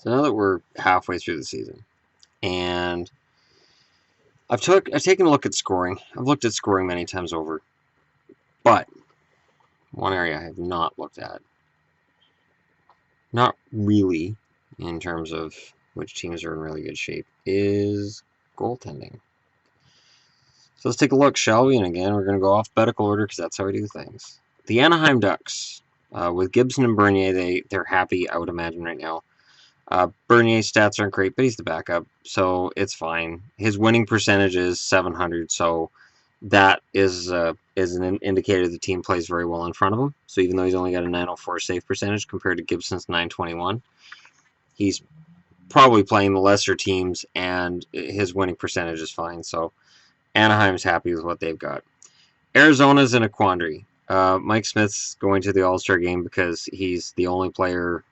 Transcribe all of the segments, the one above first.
So now that we're halfway through the season, and I've taken a look at scoring. I've looked at scoring many times over, but one area I have not looked at, not really in terms of which teams are in really good shape, is goaltending. So let's take a look, shall we? And again, we're going to go alphabetical order because that's how I do things. The Anaheim Ducks, with Gibson and Bernier, they're happy, I would imagine, right now. Bernier's stats aren't great, but he's the backup, so it's fine. His winning percentage is .700, so that is an indicator the team plays very well in front of him. So even though he's only got a .904 save percentage compared to Gibson's .921, he's probably playing the lesser teams, and his winning percentage is fine. So Anaheim's happy with what they've got. Arizona's in a quandary. Mike Smith's going to the All-Star game because he's the only player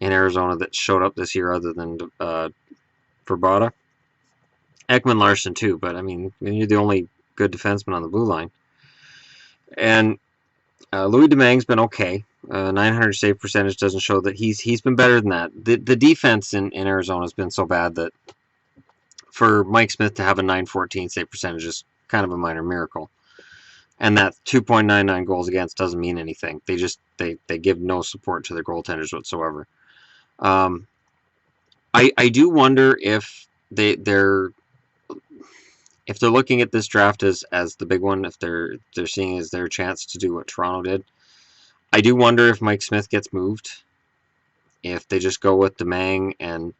in Arizona that showed up this year other than Verbata. Ekman Larson too, but I mean, you're the only good defenseman on the blue line. And Louis Domingue's been okay. 900 save percentage doesn't show that he's been better than that. The defense in Arizona has been so bad that for Mike Smith to have a 914 save percentage is kind of a minor miracle. And that 2.99 goals against doesn't mean anything. They give no support to their goaltenders whatsoever. I do wonder if they're looking at this draft as the big one, if they're seeing as their chance to do what Toronto did. I do wonder if Mike Smith gets moved, if they just go with Domingue and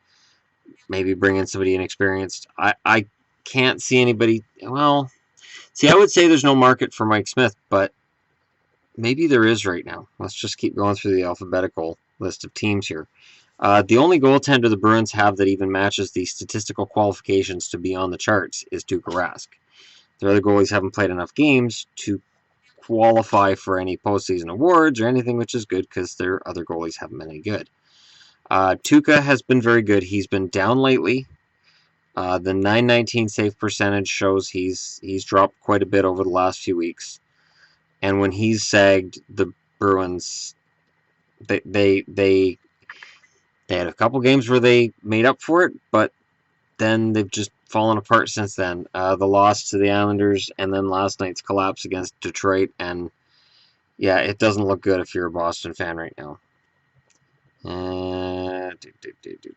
maybe bring in somebody inexperienced. I can't see anybody. Well, see, I would say there's no market for Mike Smith, but maybe there is right now. Let's just keep going through the alphabetical list of teams here. The only goaltender the Bruins have that even matches the statistical qualifications to be on the charts is Tuukka Rask. Their other goalies haven't played enough games to qualify for any postseason awards or anything, which is good because their other goalies haven't been any good. Tuukka has been very good. He's been down lately. The 919 save percentage shows he's dropped quite a bit over the last few weeks. And when he's sagged, the Bruins, they had a couple games where they made up for it, but then they've just fallen apart since then. The loss to the Islanders and then last night's collapse against Detroit. And yeah, it doesn't look good if you're a Boston fan right now.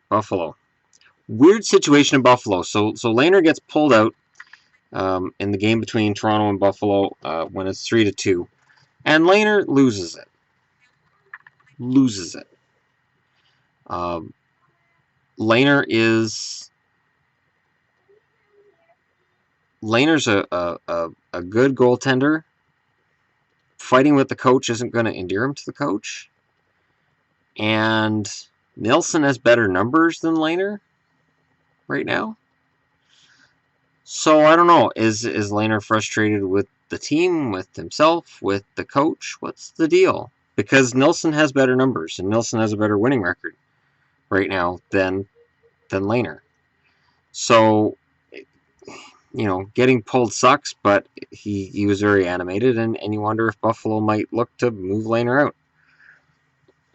Buffalo. Weird situation in Buffalo. So Lehner gets pulled out in the game between Toronto and Buffalo when it's 3-2. And Lehner loses it. Lehner's a good goaltender. Fighting with the coach isn't going to endear him to the coach. And Nilsson has better numbers than Lehner right now. So I don't know. Is Lehner frustrated with the team, with himself, with the coach? What's the deal? Because Nilsson has better numbers and Nilsson has a better winning record right now than Lehner. So, getting pulled sucks, but he was very animated, and you wonder if Buffalo might look to move Lehner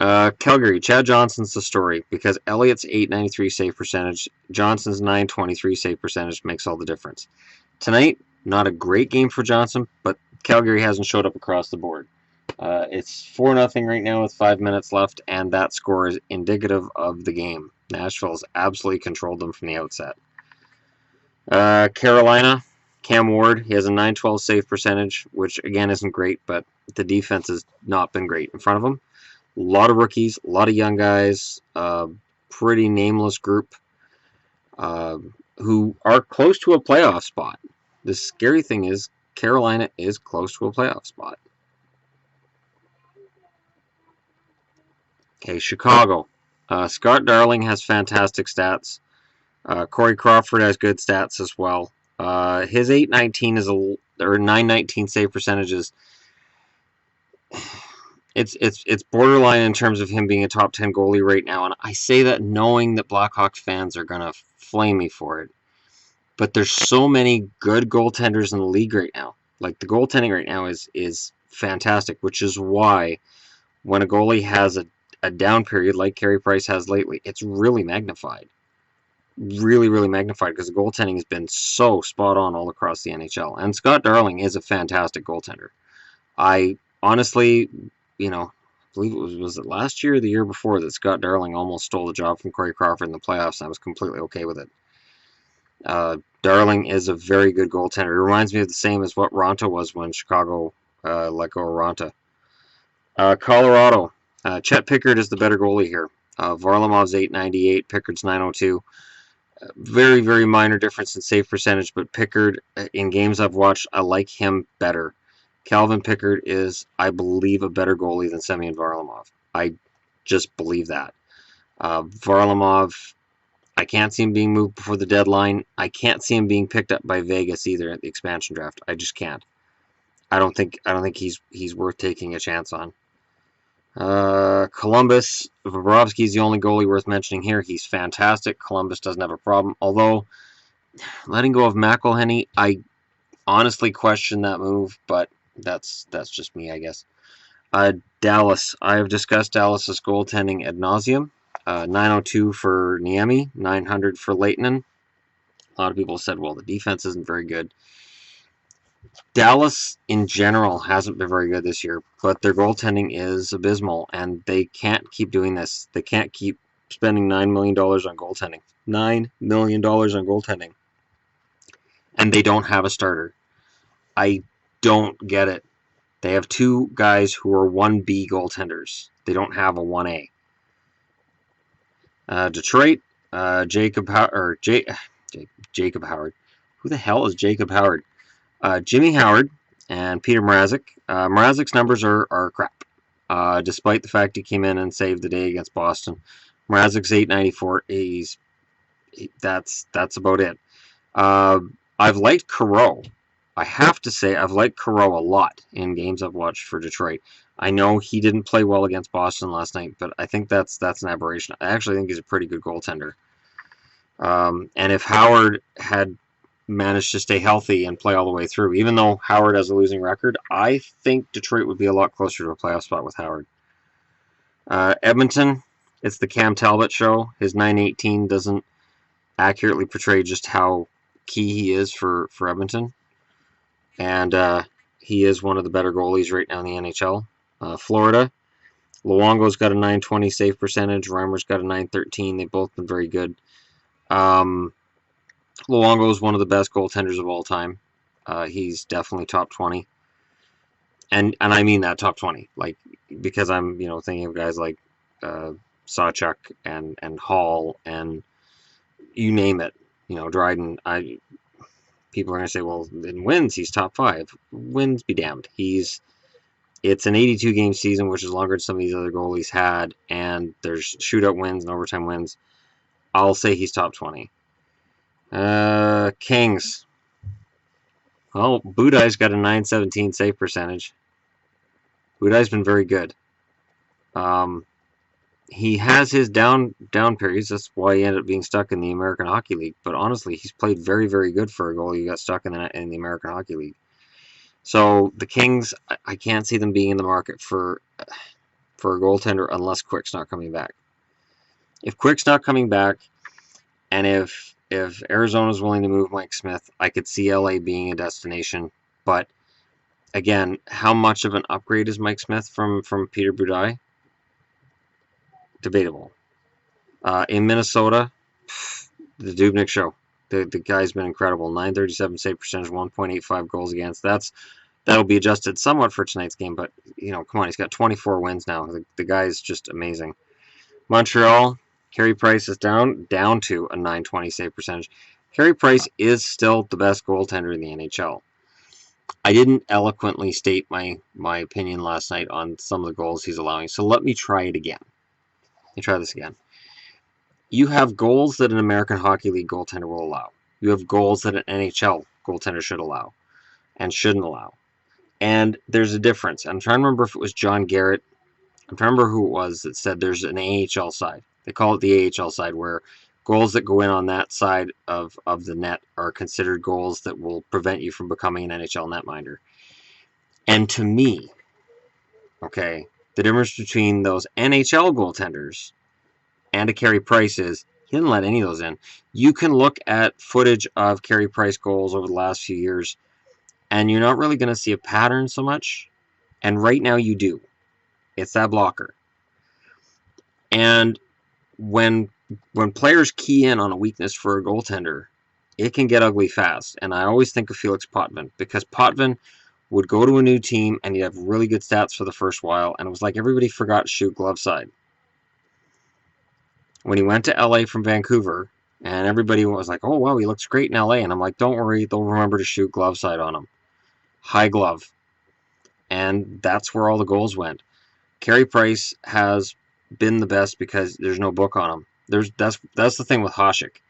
out. Calgary, Chad Johnson's the story because Elliott's 893 save percentage, Johnson's 923 save percentage makes all the difference. Tonight, not a great game for Johnson, but Calgary hasn't showed up across the board. It's 4-0 right now with 5 minutes left, and that score is indicative of the game. Nashville's absolutely controlled them from the outset. Carolina, Cam Ward, he has a 912 save percentage, which again isn't great, but the defense has not been great in front of him. A lot of rookies, a lot of young guys, pretty nameless group who are close to a playoff spot. The scary thing is Carolina is close to a playoff spot. Okay, Chicago. Scott Darling has fantastic stats. Corey Crawford has good stats as well. His 919 save percentages. It's borderline in terms of him being a top 10 goalie right now, and I say that knowing that Blackhawks fans are gonna flame me for it. But there's so many good goaltenders in the league right now. Like the goaltending right now is fantastic, which is why when a goalie has a down period like Carey Price has lately, it's really magnified. Really, really magnified because the goaltending has been so spot on all across the NHL. And Scott Darling is a fantastic goaltender. I honestly, I believe was it last year or the year before that Scott Darling almost stole the job from Corey Crawford in the playoffs, and I was completely okay with it. Darling is a very good goaltender. It reminds me of the same as what Ronta was when Chicago let go of Ronta. Colorado. Chet Pickard is the better goalie here. Varlamov's 898, Pickard's 902. Very, very minor difference in save percentage, but Pickard, in games I've watched, I like him better. Calvin Pickard is, I believe, a better goalie than Semyon Varlamov. I just believe that. Varlamov, I can't see him being moved before the deadline. I can't see him being picked up by Vegas either at the expansion draft. I just can't. I don't think he's worth taking a chance on. Columbus, Bobrovsky's the only goalie worth mentioning here. He's fantastic. Columbus doesn't have a problem. Although, letting go of McElhinney, I honestly question that move, but that's just me, I guess. Dallas. I have discussed Dallas's goaltending ad nauseum. 902 for Niemi, 900 for Lehtinen. A lot of people said, well, the defense isn't very good. Dallas, in general, hasn't been very good this year, but their goaltending is abysmal, and they can't keep doing this. They can't keep spending $9 million on goaltending. $9 million on goaltending. And they don't have a starter. I don't get it. They have two guys who are 1B goaltenders. They don't have a 1A. Detroit, Jacob Howard. Who the hell is Jacob Howard? Jimmy Howard and Peter Mrazek. Mrazek's numbers are crap, despite the fact he came in and saved the day against Boston. Mrazek's 894. That's about it. I've liked Careau. I have to say I've liked Careau a lot in games I've watched for Detroit. I know he didn't play well against Boston last night, but I think that's an aberration. I actually think he's a pretty good goaltender. And if Howard had managed to stay healthy and play all the way through, even though Howard has a losing record, I think Detroit would be a lot closer to a playoff spot with Howard. Edmonton, it's the Cam Talbot show. His 918 doesn't accurately portray just how key he is for Edmonton. And he is one of the better goalies right now in the NHL. Florida, Luongo's got a 920 save percentage. Reimer's got a 913. They've both been very good. Luongo is one of the best goaltenders of all time. He's definitely top 20. And I mean that top 20. Like, because I'm, thinking of guys like Sawchuk and Hall and you name it. Dryden. People are going to say, well, in wins, he's top 5. Wins be damned. It's an 82-game season, which is longer than some of these other goalies had, and there's shootout wins and overtime wins. I'll say he's top 20. Kings. Well, Budai's got a 917 save percentage. Budai's been very good. He has his down periods. That's why he ended up being stuck in the American Hockey League. But honestly, he's played very, very good for a goalie who got stuck in the American Hockey League. So the Kings, I can't see them being in the market for a goaltender unless Quick's not coming back. If Quick's not coming back, and if Arizona's willing to move Mike Smith, I could see LA being a destination. But again, how much of an upgrade is Mike Smith from Peter Budaj? Debatable. In Minnesota, the Dubnyk show. The guy's been incredible. 937 save percentage, 1.85 goals against. That'll be adjusted somewhat for tonight's game, but come on, he's got 24 wins now. The guy's just amazing. Montreal, Carey Price is down to a 920 save percentage. Carey Price is still the best goaltender in the NHL. I didn't eloquently state my opinion last night on some of the goals he's allowing, so let me try it again. Let me try this again. You have goals that an American Hockey League goaltender will allow. You have goals that an NHL goaltender should allow and shouldn't allow. And there's a difference. I'm trying to remember if it was John Garrett. I'm trying to remember who it was that said there's an AHL side. They call it the AHL side, where goals that go in on that side of the net are considered goals that will prevent you from becoming an NHL netminder. And to me, okay, The difference between those NHL goaltenders and a Carey Price is he didn't let any of those in. You can look at footage of Carey Price goals over the last few years, and you're not really going to see a pattern so much. And right now you do. It's that blocker. And when players key in on a weakness for a goaltender, it can get ugly fast. And I always think of Felix Potvin, because Potvin would go to a new team and he'd have really good stats for the first while, and it was like everybody forgot to shoot glove side. When he went to LA from Vancouver, and everybody was like, oh wow, he looks great in LA, and I'm like, don't worry, they'll remember to shoot glove side on him. High glove. And that's where all the goals went. Carey Price has been the best because there's no book on him. That's the thing with Hasek.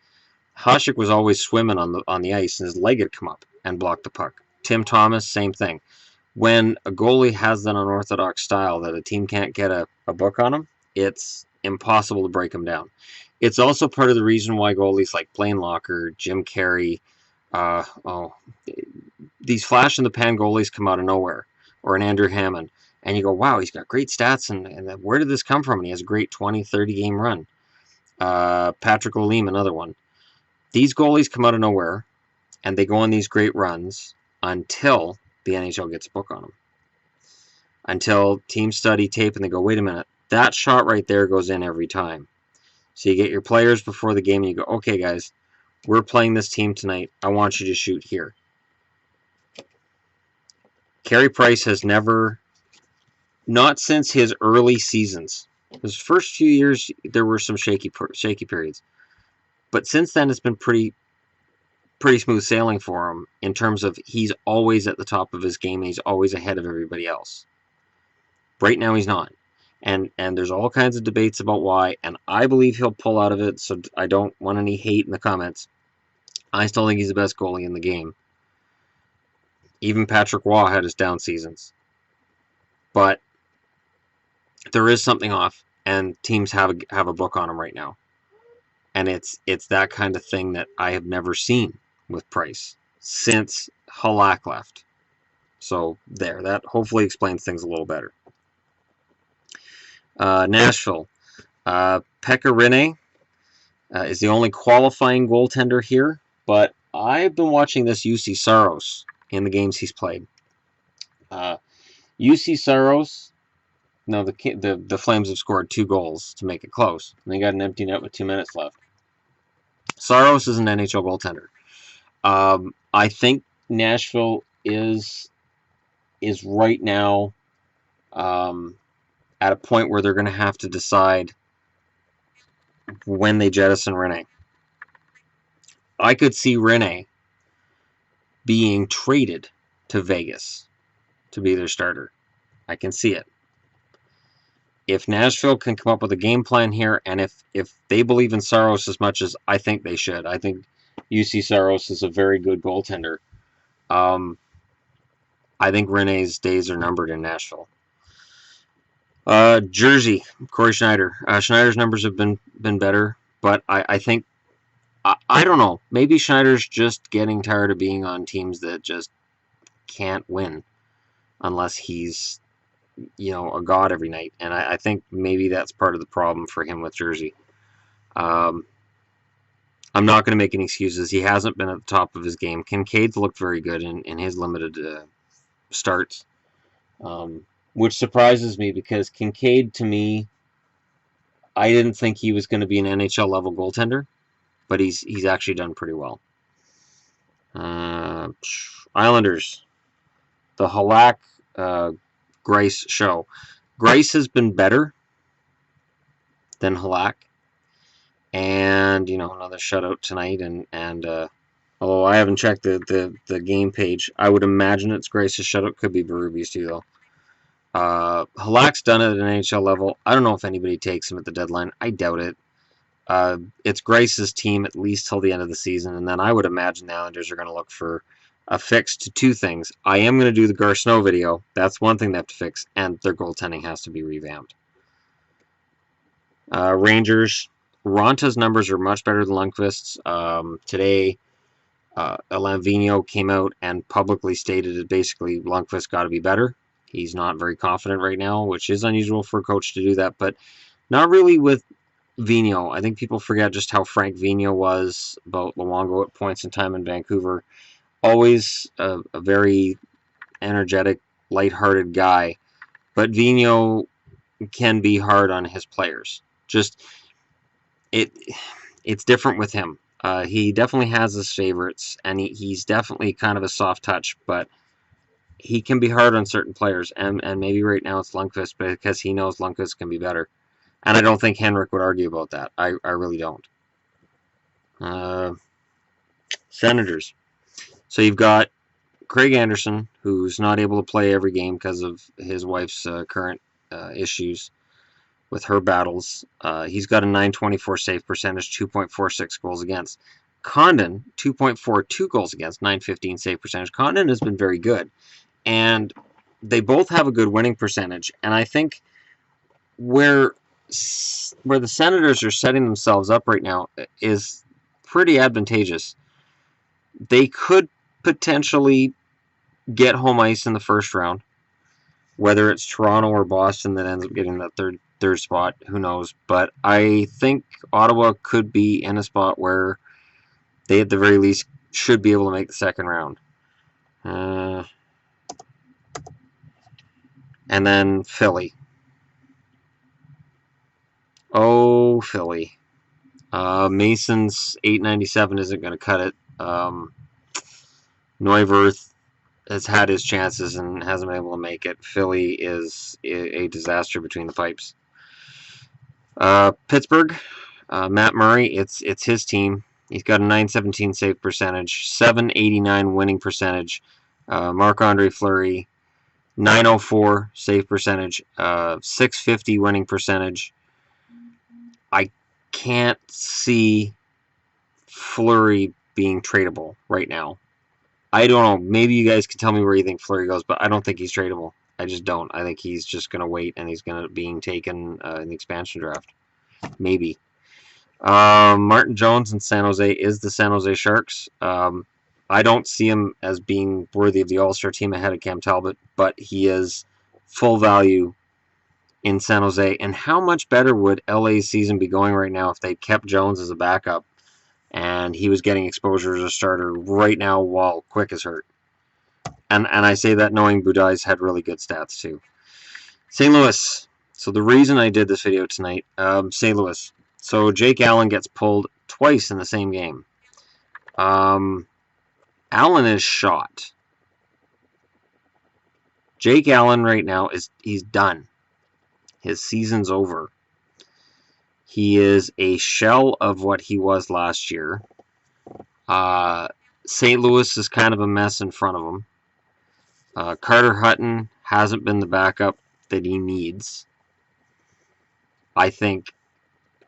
Hasek was always swimming on the ice, and his leg had come up and blocked the puck. Tim Thomas, same thing. When a goalie has that unorthodox style that a team can't get a book on him, it's impossible to break him down. It's also part of the reason why goalies like Blaine Locker, Jim Carey, these flash-in-the-pan goalies come out of nowhere, or an Andrew Hammond, and you go, wow, he's got great stats, and where did this come from? And he has a great 20, 30-game run. Patrick O'Leam, another one. These goalies come out of nowhere, and they go on these great runs until the NHL gets a book on them. Until teams study tape and they go, wait a minute, that shot right there goes in every time. So you get your players before the game and you go, okay guys, we're playing this team tonight. I want you to shoot here. Carey Price has never, not since his early seasons. His first few years, there were some shaky periods. But since then, it's been pretty smooth sailing for him in terms of he's always at the top of his game and he's always ahead of everybody else. Right now, he's not. And there's all kinds of debates about why, and I believe he'll pull out of it, so I don't want any hate in the comments. I still think he's the best goalie in the game. Even Patrick Waugh had his down seasons. But there is something off, and teams have a book on him right now. And it's that kind of thing that I have never seen with Price since Halak left. So there, that hopefully explains things a little better. Nashville. Pekka Rinne is the only qualifying goaltender here, but I've been watching this UC Saros in the games he's played. UC Saros, no, the Flames have scored 2 goals to make it close, and they got an empty net with 2 minutes left. Saros is an NHL goaltender. I think Nashville is right now at a point where they're going to have to decide when they jettison Rinne. I could see Rinne being traded to Vegas to be their starter. I can see it. If Nashville can come up with a game plan here, and if they believe in Saros as much as I think they should, I think UC Saros is a very good goaltender. I think Rinne's days are numbered in Nashville. Jersey, Corey Schneider. Schneider's numbers have been better, but I think, I don't know, maybe Schneider's just getting tired of being on teams that just can't win unless he's, a god every night. And I think maybe that's part of the problem for him with Jersey. I'm not going to make any excuses. He hasn't been at the top of his game. Kincaid's looked very good in his limited starts. Which surprises me because Kincaid, to me, I didn't think he was going to be an NHL level goaltender, but he's actually done pretty well. Islanders, the Halak Grice show. Grice has been better than Halak, and another shutout tonight. And although I haven't checked the game page, I would imagine it's Grice's shutout. Could be Berube's too though. Halak's done it at an NHL level. I don't know if anybody takes him at the deadline. I doubt it. It's Grice's team at least till the end of the season, and then I would imagine the Islanders are going to look for a fix to 2 things. I am going to do the Gar Snow video. That's one thing they have to fix, and their goaltending has to be revamped. Rangers. Ronta's numbers are much better than Lundqvist's. Today, Alain Vigneault came out and publicly stated that basically Lundqvist got to be better. He's not very confident right now, which is unusual for a coach to do that, but not really with Vigneault. I think people forget just how frank Vigneault was about Luongo at points in time in Vancouver. Always a very energetic, lighthearted guy, but Vigneault can be hard on his players. Just it's different with him. He definitely has his favorites, and he's definitely kind of a soft touch, but he can be hard on certain players, and maybe right now it's Lundqvist because he knows Lundqvist can be better. And I don't think Henrik would argue about that. I really don't. Senators. So you've got Craig Anderson, who's not able to play every game because of his wife's current issues with her battles. He's got a .924 save percentage, 2.46 goals against. Condon, 2.42 goals against, .915 save percentage. Condon has been very good. And they both have a good winning percentage. And I think where the Senators are setting themselves up right now is pretty advantageous. They could potentially get home ice in the first round. Whether it's Toronto or Boston that ends up getting that third spot, who knows? But I think Ottawa could be in a spot where they, at the very least, should be able to make the second round. And then Philly. Oh, Philly. Mason's 897 isn't going to cut it. Neuwirth has had his chances and hasn't been able to make it. Philly is a disaster between the pipes. Pittsburgh, Matt Murray, it's his team. He's got a .917 save percentage, .789 winning percentage. Marc-Andre Fleury, .904 save percentage, .650 winning percentage. I can't see Fleury being tradable right now. I don't know. Maybe you guys can tell me where you think Fleury goes, but I don't think he's tradable. I just don't. I think he's just going to wait, and he's going to being taken in the expansion draft. Maybe. Martin Jones in San Jose is the San Jose Sharks. I don't see him as being worthy of the All-Star team ahead of Cam Talbot, but he is full value in San Jose. And how much better would LA's season be going right now if they kept Jones as a backup and he was getting exposure as a starter right now while Quick is hurt? And I say that knowing Budai's had really good stats too. St. Louis. So the reason I did this video tonight, St. Louis. So Jake Allen gets pulled twice in the same game. Allen is shot. Jake Allen right now he's done. His season's over. He is a shell of what he was last year. St. Louis is kind of a mess in front of him. Carter Hutton hasn't been the backup that he needs. I think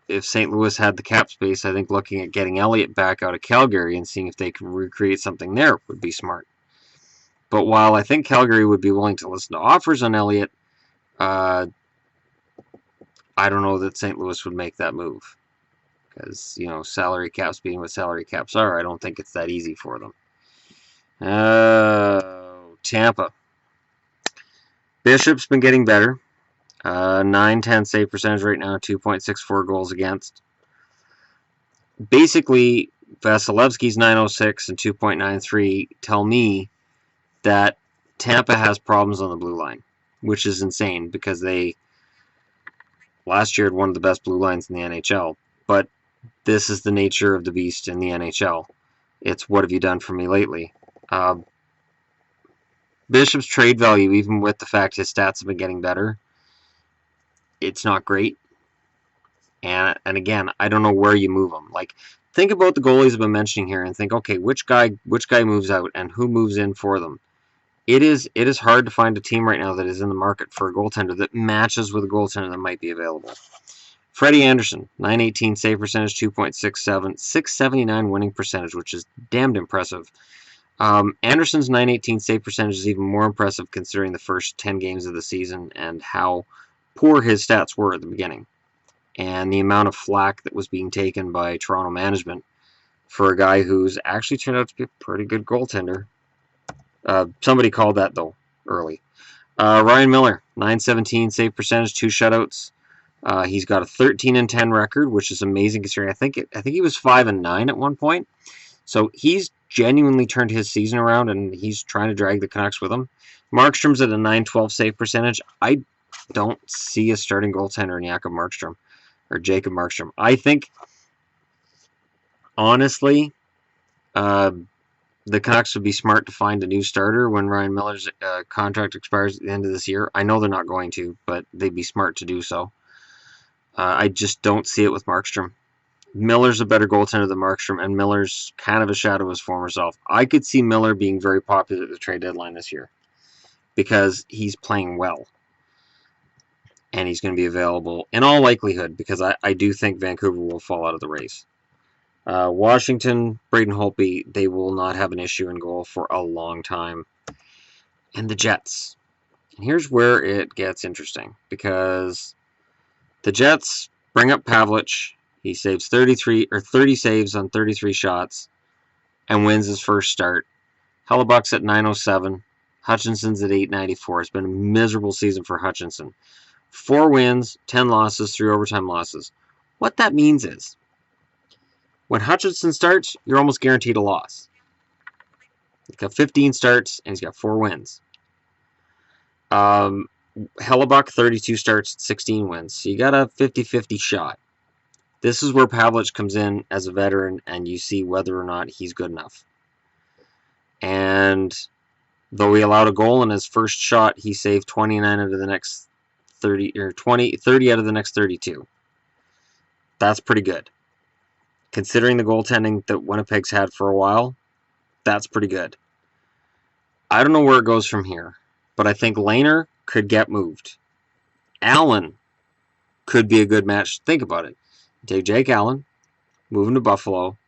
if St. Louis had the cap space, I think looking at getting Elliott back out of Calgary and seeing if they can recreate something there would be smart. But while I think Calgary would be willing to listen to offers on Elliott, I don't know that St. Louis would make that move. Because, salary caps being what salary caps are, I don't think it's that easy for them. Tampa. Bishop's been getting better. 910 save percentage right now, 2.64 goals against. Basically, Vasilevsky's 906 and 2.93 tell me that Tampa has problems on the blue line, which is insane because they last year had one of the best blue lines in the NHL. But this is the nature of the beast in the NHL. It's what have you done for me lately? Bishop's trade value, even with the fact his stats have been getting better, it's not great. And again, I don't know where you move them. Like, think about the goalies I've been mentioning here and think, okay, which guy moves out and who moves in for them? It is hard to find a team right now that is in the market for a goaltender that matches with a goaltender that might be available. Freddie Anderson, .918 save percentage, 2.67, .679 winning percentage, which is damned impressive. Anderson's .918 save percentage is even more impressive considering the first 10 games of the season and how poor his stats were at the beginning. And the amount of flack that was being taken by Toronto management for a guy who's actually turned out to be a pretty good goaltender. Somebody called that, though, early. Ryan Miller, 917 save percentage, 2 shutouts. He's got a 13-10 record, which is amazing considering I think he was 5-9 at one point. So he's genuinely turned his season around, and he's trying to drag the Canucks with him. Markstrom's at a 912 save percentage. I don't see a starting goaltender in Jakob Markstrom or Jacob Markstrom. I think, honestly, the Canucks would be smart to find a new starter when Ryan Miller's contract expires at the end of this year. I know they're not going to, but they'd be smart to do so. I just don't see it with Markstrom. Miller's a better goaltender than Markstrom, and Miller's kind of a shadow of his former self. I could see Miller being very popular at the trade deadline this year because he's playing well. And he's going to be available in all likelihood because I do think Vancouver will fall out of the race. Washington, Braden Holtby, they will not have an issue in goal for a long time. And the Jets. And here's where it gets interesting because the Jets bring up Pavlich. He saves 30 saves on 33 shots and wins his first start. Hellebuck's at 907. Hutchinson's at 894. It's been a miserable season for Hutchinson. 4 wins, 10 losses, 3 overtime losses. What that means is, when Hutchinson starts, you're almost guaranteed a loss. He's got 15 starts, and he's got 4 wins. Hellebuck, 32 starts, 16 wins. So you got a 50-50 shot. This is where Pavlich comes in as a veteran, and you see whether or not he's good enough. And though he allowed a goal in his first shot, he saved 29 out of the next 30 out of the next 32. That's pretty good. Considering the goaltending that Winnipeg's had for a while, that's pretty good. I don't know where it goes from here, but I think Lehner could get moved. Allen could be a good match. Think about it. Take Jake Allen, move him to Buffalo,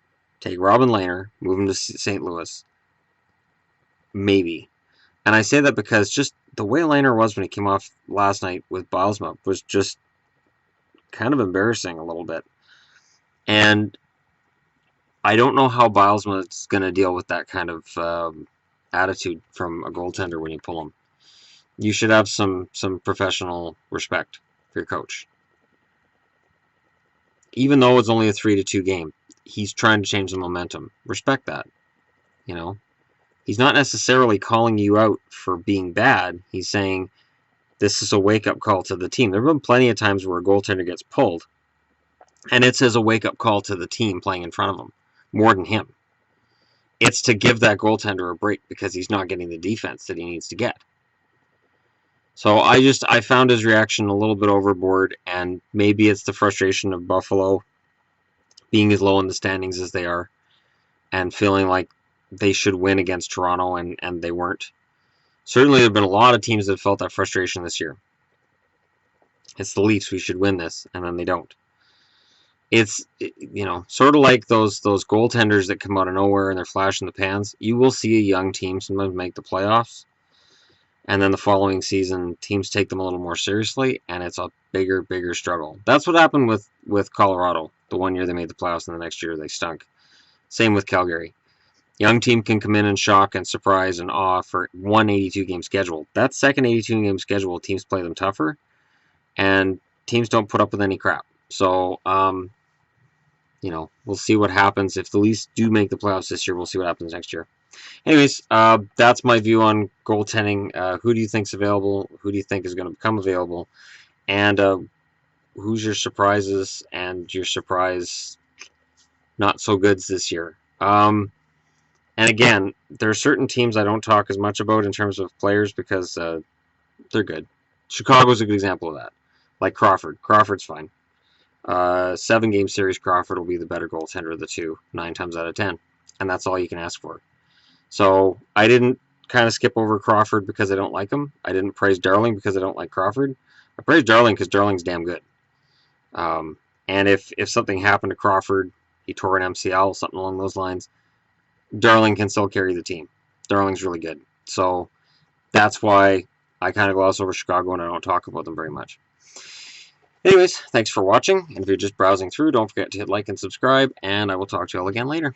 take Robin Lehner, move him to St. Louis. Maybe. And I say that because just the way Lehner was when he came off last night with Bilesma was just kind of embarrassing a little bit. And I don't know how Bilesma is going to deal with that kind of attitude from a goaltender when you pull him. You should have some professional respect for your coach. Even though it's only a 3-2 game, he's trying to change the momentum. Respect that. You know? He's not necessarily calling you out for being bad. He's saying this is a wake-up call to the team. There have been plenty of times where a goaltender gets pulled, and it's as a wake-up call to the team playing in front of him, more than him. It's to give that goaltender a break because he's not getting the defense that he needs to get. So I found his reaction a little bit overboard, and maybe it's the frustration of Buffalo being as low in the standings as they are and feeling like they should win against Toronto, and they weren't. Certainly, there have been a lot of teams that felt that frustration this year. It's the Leafs, we should win this, and then they don't. It's, sort of like those goaltenders that come out of nowhere and they're flash in the pans. You will see a young team sometimes make the playoffs, and then the following season, teams take them a little more seriously, and it's a bigger struggle. That's what happened with Colorado. The one year they made the playoffs, and the next year they stunk. Same with Calgary. Young team can come in and shock and surprise and awe for one 82-game schedule. That second 82-game schedule, teams play them tougher, and teams don't put up with any crap. So, we'll see what happens. If the Leafs do make the playoffs this year, we'll see what happens next year. Anyways, that's my view on goaltending. Who do you think's available? Who do you think is going to become available? And who's your surprises and your surprise not so goods this year? And again, there are certain teams I don't talk as much about in terms of players because they're good. Chicago's a good example of that. Like Crawford. Crawford's fine. 7-game series, Crawford will be the better goaltender of the two, 9 times out of 10. And that's all you can ask for. So I didn't kind of skip over Crawford because I don't like him. I didn't praise Darling because I don't like Crawford. I praised Darling because Darling's damn good. And if something happened to Crawford, he tore an MCL, something along those lines, Darling can still carry the team. Darling's really good. So that's why I kind of gloss over Chicago and I don't talk about them very much. Anyways, thanks for watching. And if you're just browsing through, don't forget to hit like and subscribe. And I will talk to you all again later.